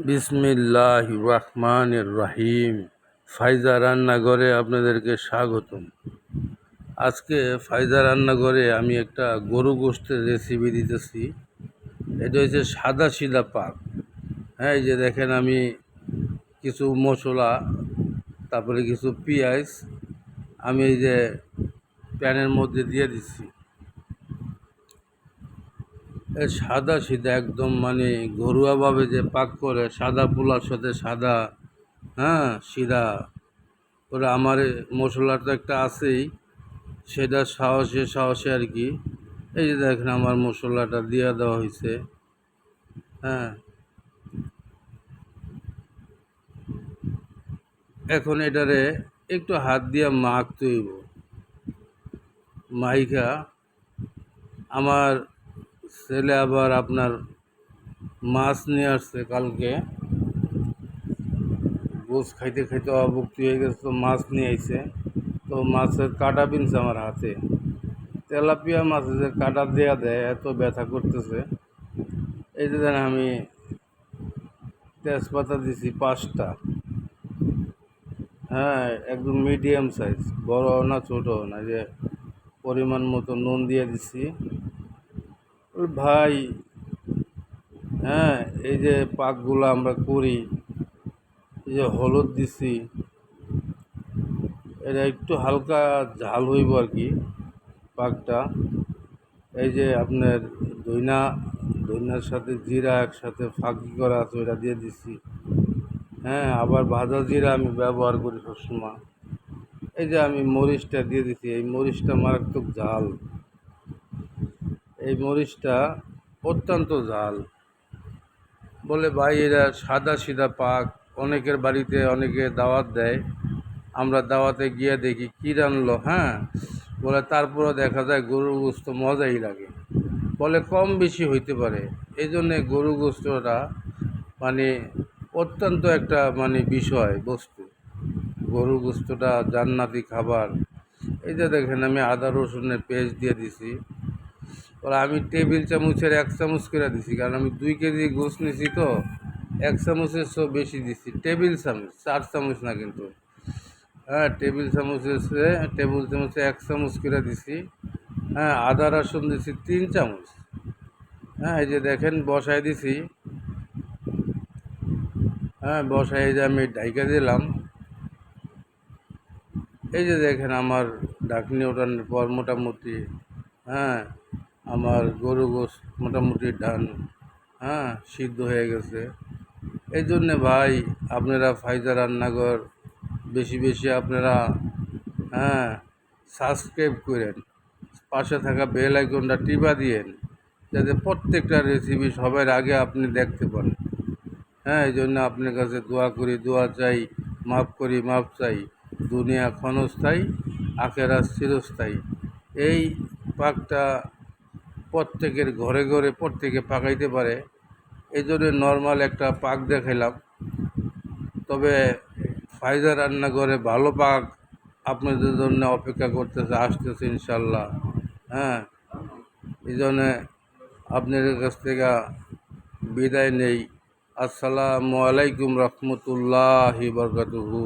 বিসমিল্লাহির রহমানির রহিম। ফাইজা রান্নাঘরে আপনাদেরকে স্বাগতম। আজকে ফাইজা রান্নাঘরে আমি একটা গরু গোশতের রেসিপি দিতেছি। এটা হচ্ছে সাদা সিধা পাক। হ্যাঁ, এই যে দেখেন, আমি কিছু মশলা, তারপরে কিছু পেঁয়াজ আমি এই যে প্যানের মধ্যে দিয়ে দিচ্ছি। এই সাদা সিধা একদম, মানে ঘরোয়াভাবে যে পাক করে সাদা পোলার সাথে সাদা, হ্যাঁ, সিধা ওরা আমার মশলাটা একটা আছেই, সেটা সাহসে সাহসে আর কি। এই যে দেখেন, আমার মশলাটা দিয়ে দেওয়া হয়েছে। হ্যাঁ, এখন এটারে একটু হাত দিয়ে মাখতে হইব। মাইখা আমার ছেলে আবার আপনার মাছ নিয়ে আসছে কালকে। গোছ খাইতে খাইতে অভুক্তি হয়ে গেছে, তো মাছ নিয়ে আইছে। তো মাছের কাঁটা বিনছে আমার হাতে। তেলাপিয়া মাছে যে কাঁটা দেয়া দেয়, এত ব্যথা করতেছে। এই যে দেখেন, আমি তেজপাতা দিছি 5টা। হ্যাঁ, একদম মিডিয়াম সাইজ, বড় না ছোট না, যে পরিমাণ মতো নুন দিয়ে দিছি। ওই ভাই, হ্যাঁ, এই যে পাকগুলো আমরা করি, এই যে হলুদ দিছি, এটা একটু হালকা ঝাল হইব আর কি পাকটা। এই যে আপনার ধইনার সাথে জিরা একসাথে ফাঁকি করা আছে, ওইটা দিয়ে দিছি। হ্যাঁ, আবার ভাজা জিরা আমি ব্যবহার করি সবসময়। এই যে আমি মরিচটা দিয়ে দিছি, এই মরিচটা মারাত্মক ঝাল। এই মরিচটা অত্যন্ত ঝাল। বলে ভাই, এরা সাদা সিধা পাক, অনেকের বাড়িতে অনেকে দাওয়াত দেয়, আমরা দাওয়াতে গিয়ে দেখি কী রানলো। হ্যাঁ, বলে তারপরও দেখা যায় গরুর গোশত মজাই লাগে। বলে কম বেশি হইতে পারে, এই জন্যে গরু গোশতটা মানে অত্যন্ত একটা মানে বিষয় বস্তু। গরু গোশতটা জান্নাতি খাবার। এই যে দেখেন, আমি আদা রসুনের পেস্ট দিয়ে দিছি। ওরা আমি টেবিল চামচের 1 চামচ করে দিছি, কারণ আমি 2 কেজি গোশ নিছি, তো 1 চামচের সব বেশি দিছি। টেবিল চামচ, 4 চামচ না কিন্তু। হ্যাঁ, টেবিল চামচে 1 চামচ করে দিছি। হ্যাঁ, আদা রসুন দিছি 3 চামচ। হ্যাঁ, এই যে দেখেন বসাই দিছি। হ্যাঁ, বসাই যে আমি ঢাইকা দিলাম। এই যে দেখেন, আমার ঢাকনি ওঠানোর পর মোটামুটি, হ্যাঁ, আমার গরু গোশত মোটামুটি ডান, হ্যাঁ, সিদ্ধ হয়ে গেছে। এই জন্যে ভাই, আপনারা ফায়দা রান্নাঘর বেশি বেশি আপনারা, হ্যাঁ, সাবস্ক্রাইব করেন, পাশে থাকা বেল আইকনটা টিপা দিয়েন, যাতে প্রত্যেকটা রেসিপি সবার আগে আপনি দেখতে পান। হ্যাঁ, এই জন্য আপনার কাছে দোয়া করি, দোয়া চাই, মাফ করি, মাফ চাই। দুনিয়া ক্ষণস্থায়ী, আখেরাত চিরস্থায়ী। এই পাকটা প্রত্যেকের ঘরে ঘরে প্রত্যেকে পাকাইতে পারে, এই জন্য নর্মাল একটা পাক দেখাইলাম। তবে ফায়দা রান্নাঘরে ভালো পাক আপনাদের জন্য অপেক্ষা করতেছে, আসতেছে ইনশাল্লাহ। হ্যাঁ, এই জন্যে আপনাদের কাছ থেকে বিদায় নেই। আসসালামু আলাইকুম রহমতুল্লাহি বরকাতুহু।